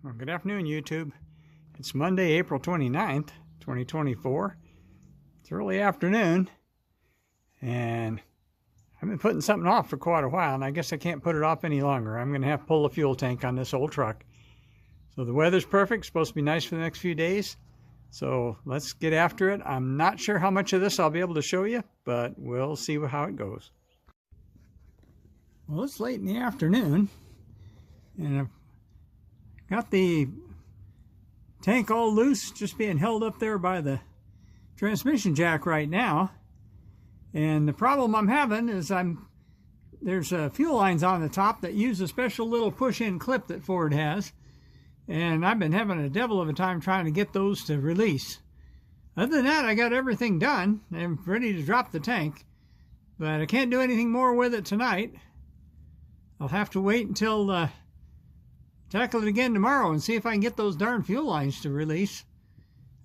Well, good afternoon, YouTube. It's Monday, April 29th, 2024. It's early afternoon, and I've been putting something off for quite a while, and I guess I can't put it off any longer. I'm going to have to pull the fuel tank on this old truck. So the weather's perfect. It's supposed to be nice for the next few days. So let's get after it. I'm not sure how much of this I'll be able to show you, but we'll see how it goes. Well, it's late in the afternoon, and I've got the tank all loose, just being held up there by the transmission jack right now. And the problem I'm having is there's fuel lines on the top that use a special little push-in clip that Ford has. And I've been having a devil of a time trying to get those to release. Other than that, I got everything done. I'm ready to drop the tank. But I can't do anything more with it tonight. I'll have to wait until tackle it again tomorrow and see if I can get those darn fuel lines to release.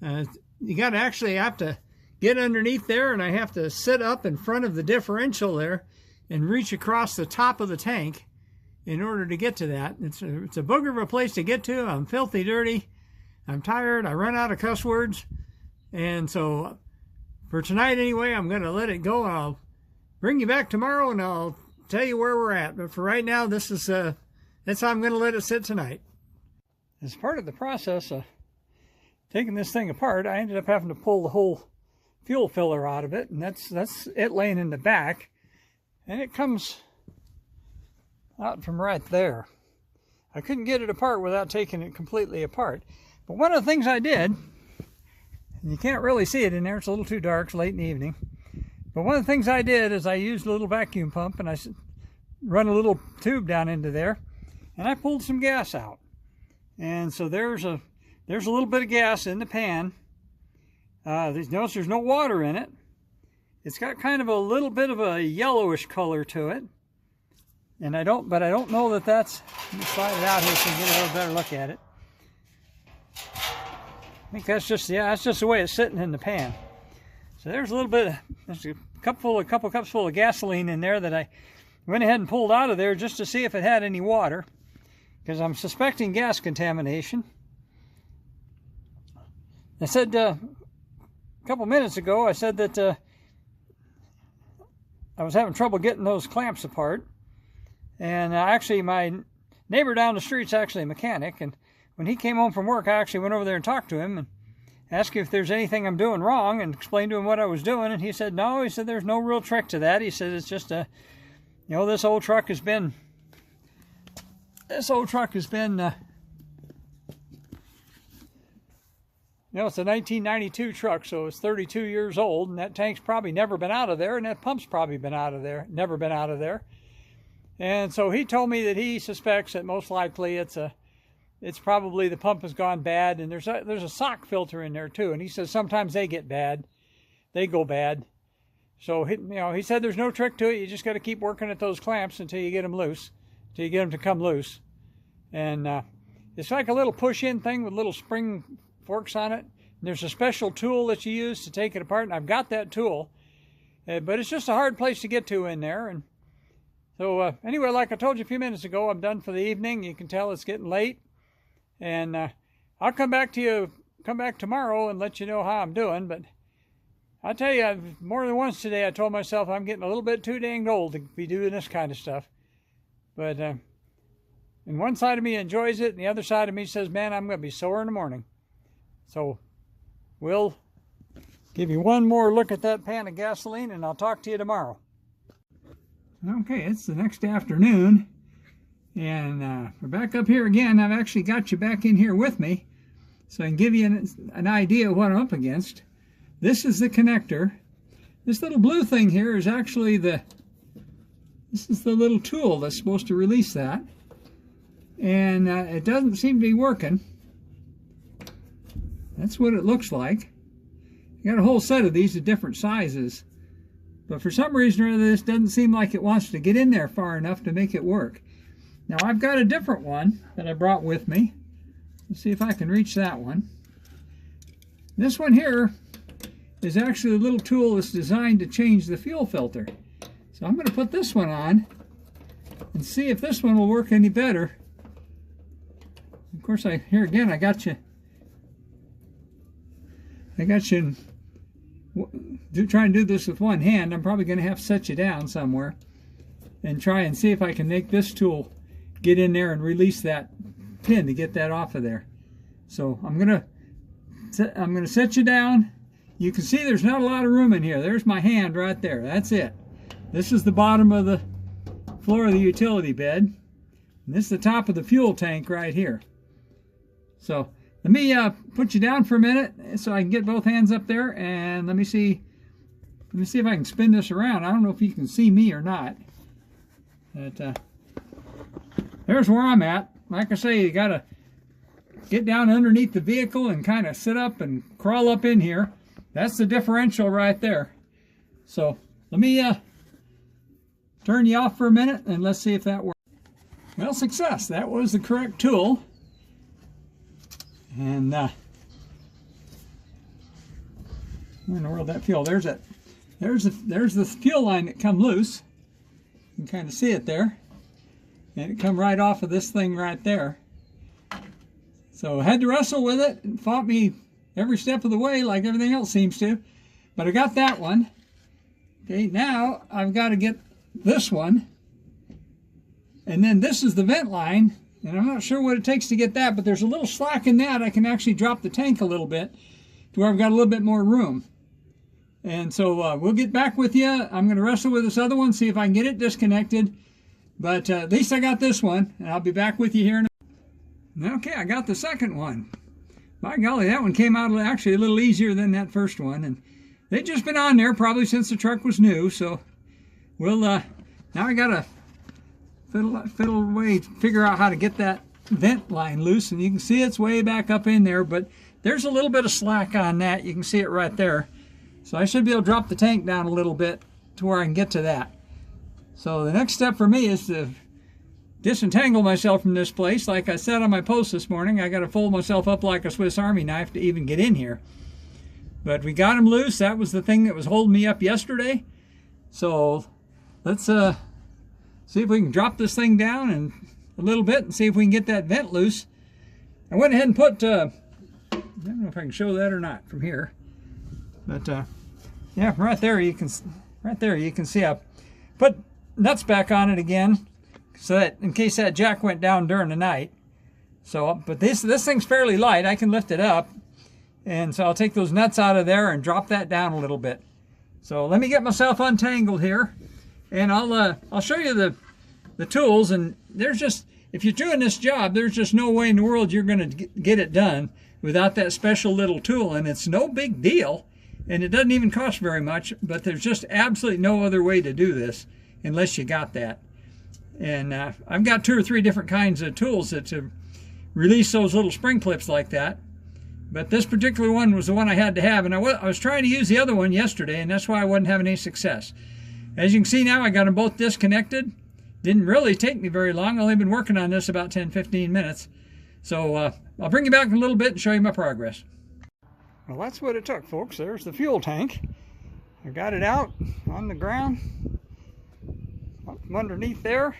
You got to actually have to get underneath there, and I have to sit up in front of the differential there and reach across the top of the tank in order to get to that. It's a booger of a place to get to. I'm filthy dirty. I'm tired. I run out of cuss words. And so for tonight anyway, I'm going to let it go. I'll bring you back tomorrow and I'll tell you where we're at. But for right now, that's how I'm going to let it sit tonight. As part of the process of taking this thing apart, I ended up having to pull the whole fuel filler out of it, and that's it laying in the back. And it comes out from right there. I couldn't get it apart without taking it completely apart. But one of the things I did, and you can't really see it in there, it's a little too dark, it's late in the evening. But one of the things I did is I used a little vacuum pump, and I run a little tube down into there, and I pulled some gas out. And so there's a little bit of gas in the pan. Notice there's no water in it. It's got kind of a little bit of a yellowish color to it. And I don't know that that's, let me slide it out here so you can get a little better look at it. I think that's just the way it's sitting in the pan. So there's a couple cups full of gasoline in there that I went ahead and pulled out of there just to see if it had any water, because I'm suspecting gas contamination. I said a couple minutes ago, I said that I was having trouble getting those clamps apart. And actually, my neighbor down the street's actually a mechanic. And when he came home from work, I actually went over there and talked to him and asked him if there's anything I'm doing wrong and explained to him what I was doing. And he said, no, he said, there's no real trick to that. He said, it's just this old truck has been, it's a 1992 truck, so it's 32 years old, and that tank's probably never been out of there, and that pump's probably never been out of there. And so he told me that he suspects that most likely it's probably the pump has gone bad, and there's a sock filter in there too. And he says sometimes they go bad. So he said there's no trick to it. You just got to keep working at those clamps until you get them to come loose. And it's like a little push-in thing with little spring forks on it. And there's a special tool that you use to take it apart, and I've got that tool. But it's just a hard place to get to in there. And so anyway, like I told you a few minutes ago, I'm done for the evening. You can tell it's getting late. And I'll come back tomorrow and let you know how I'm doing. But I'll tell you, more than once today, I told myself I'm getting a little bit too dang old to be doing this kind of stuff. But and one side of me enjoys it, and the other side of me says, man, I'm going to be sore in the morning. So we'll give you one more look at that pan of gasoline, and I'll talk to you tomorrow. Okay, it's the next afternoon, and we're back up here again. I've actually got you back in here with me, so I can give you an idea of what I'm up against. This is the connector. This little blue thing here is actually this is the little tool that's supposed to release that. And it doesn't seem to be working. That's what it looks like. You got a whole set of these at different sizes. But for some reason or other, this doesn't seem like it wants to get in there far enough to make it work. Now I've got a different one that I brought with me. Let's see if I can reach that one. This one here is actually a little tool that's designed to change the fuel filter. So I'm going to put this one on and see if this one will work any better. Of course, here again, I got you trying to do this with one hand. I'm probably going to have to set you down somewhere and try and see if I can make this tool get in there and release that pin to get that off of there. So I'm gonna set you down. You can see there's not a lot of room in here. There's my hand right there. That's it. This is the bottom of the floor of the utility bed. And this is the top of the fuel tank right here. So let me put you down for a minute so I can get both hands up there, and let me see if I can spin this around. I don't know if you can see me or not. But there's where I'm at. Like I say, you gotta get down underneath the vehicle and kind of sit up and crawl up in here. That's the differential right there. So let me turn you off for a minute and let's see if that works. Well, success. That was the correct tool. And where in the world did that fuel? There's the fuel line that come loose. You can kind of see it there. And it come right off of this thing right there. So I had to wrestle with it. It fought me every step of the way like everything else seems to. But I got that one. Okay, now I've got to get this one. And then this is the vent line. And I'm not sure what it takes to get that, but there's a little slack in that. I can actually drop the tank a little bit to where I've got a little bit more room. And so we'll get back with you. I'm going to wrestle with this other one, see if I can get it disconnected. But at least I got this one, and I'll be back with you here in a minute. Okay, I got the second one. By golly, that one came out actually a little easier than that first one. And they've just been on there probably since the truck was new. So we'll, now I got to fiddle away, figure out how to get that vent line loose. And you can see it's way back up in there, but there's a little bit of slack on that. You can see it right there. So I should be able to drop the tank down a little bit to where I can get to that. So the next step for me is to disentangle myself from this place. Like I said on my post this morning, I got to fold myself up like a Swiss Army knife to even get in here. But we got him loose. That was the thing that was holding me up yesterday. So let's see if we can drop this thing down and a little bit and see if we can get that vent loose. I went ahead and put, I don't know if I can show that or not from here. But yeah, right there you can see I put nuts back on it again, so that in case that jack went down during the night. So, but this thing's fairly light. I can lift it up, and so I'll take those nuts out of there and drop that down a little bit. So let me get myself untangled here, and I'll show you the tools. And there's just, if you're doing this job, there's just no way in the world you're going to get it done without that special little tool, and it's no big deal. And it doesn't even cost very much, but there's just absolutely no other way to do this unless you got that. And I've got 2 or 3 different kinds of tools to release those little spring clips like that. But this particular one was the one I had to have, and I was trying to use the other one yesterday, and that's why I wasn't having any success. As you can see now, I got them both disconnected. Didn't really take me very long. I've only been working on this about 10-15 minutes. So I'll bring you back in a little bit and show you my progress. Well, that's what it took, folks. There's the fuel tank. I got it out on the ground up from underneath there.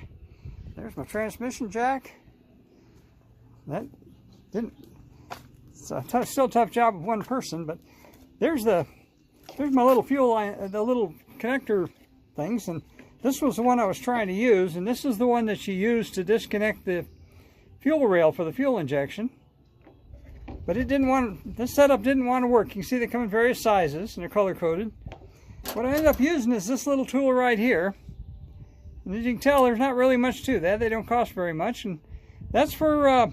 There's my transmission jack. That didn't. It's a still tough job of one person, but there's my little fuel line, the little connector things, and this was the one I was trying to use, and this is the one that she used to disconnect the fuel rail for the fuel injection. But this setup didn't want to work. You can see they come in various sizes and they're color coded. What I ended up using is this little tool right here. And as you can tell, there's not really much to that. They don't cost very much. And that's for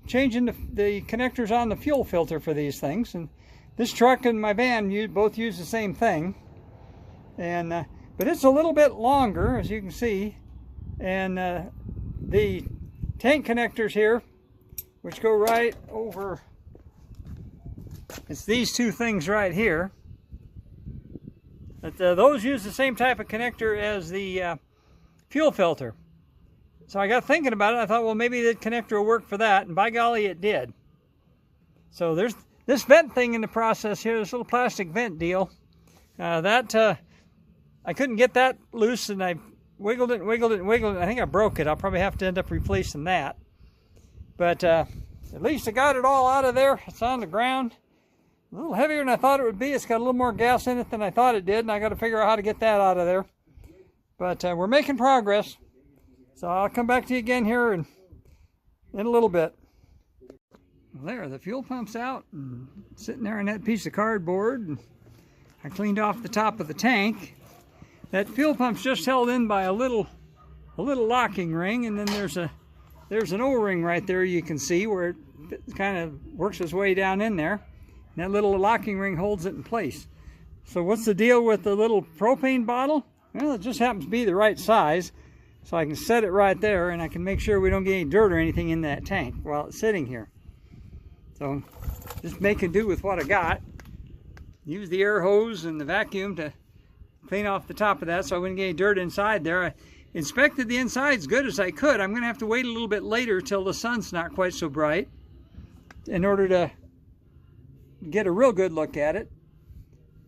changing the connectors on the fuel filter for these things. And this truck and my van both use the same thing. And but it's a little bit longer, as you can see. And the tank connectors here, which go right over, it's these 2 things right here. But those use the same type of connector as the fuel filter. So I got thinking about it. I thought, well, maybe the connector will work for that, and by golly, it did. So there's this vent thing in the process here, this little plastic vent deal. I couldn't get that loose, and I wiggled it. I think I broke it. I'll probably have to end up replacing that. But at least I got it all out of there. It's on the ground. A little heavier than I thought it would be. It's got a little more gas in it than I thought it did, and I got to figure out how to get that out of there. But we're making progress. So I'll come back to you again here in a little bit. There, the fuel pump's out, and sitting there on that piece of cardboard. And I cleaned off the top of the tank. That fuel pump's just held in by a little locking ring, and then there's an O-ring right there you can see where it kind of works its way down in there. And that little locking ring holds it in place. So what's the deal with the little propane bottle? Well, it just happens to be the right size, so I can set it right there, and I can make sure we don't get any dirt or anything in that tank while it's sitting here. So just making do with what I got. Use the air hose and the vacuum to clean off the top of that so I wouldn't get any dirt inside there. I inspected the inside as good as I could. I'm going to have to wait a little bit later till the sun's not quite so bright in order to get a real good look at it.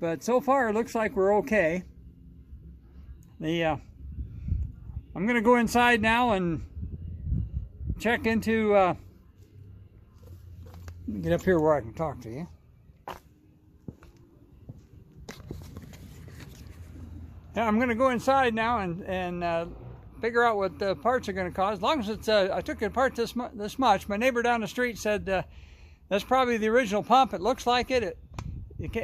But so far it looks like we're okay. I'm going to go inside now and check into let me get up here where I can talk to you. Yeah, I'm going to go inside now and figure out what the parts are going to cost. As long as it's I took it apart this much. My neighbor down the street said that's probably the original pump. It looks like it.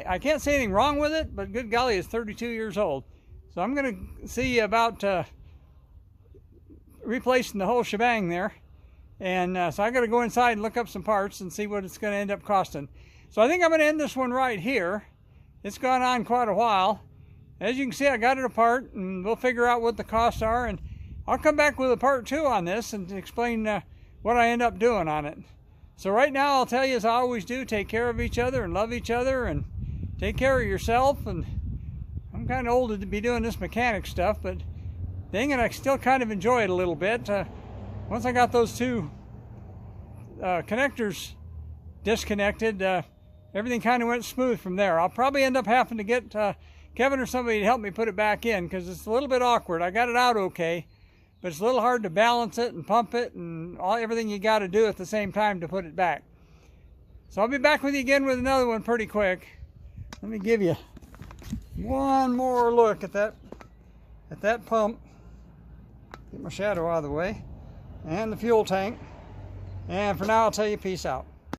I can't say anything wrong with it, but good golly, it's 32 years old. So I'm going to see about replacing the whole shebang there. And so I got to go inside and look up some parts and see what it's going to end up costing. So I think I'm going to end this one right here. It's gone on quite a while. As you can see, I got it apart, and we'll figure out what the costs are. And I'll come back with a part 2 on this and explain what I end up doing on it. So right now, I'll tell you as I always do, take care of each other and love each other and take care of yourself. And I'm kind of old to be doing this mechanic stuff, but dang it, I still kind of enjoy it a little bit. Once I got those 2 connectors disconnected, everything kind of went smooth from there. I'll probably end up having to get Kevin or somebody to help me put it back in because it's a little bit awkward. I got it out okay, but it's a little hard to balance it and pump it and everything you got to do at the same time to put it back. So I'll be back with you again with another one pretty quick. Let me give you one more look at that pump. Get my shadow out of the way. And the fuel tank. And for now, I'll tell you peace out.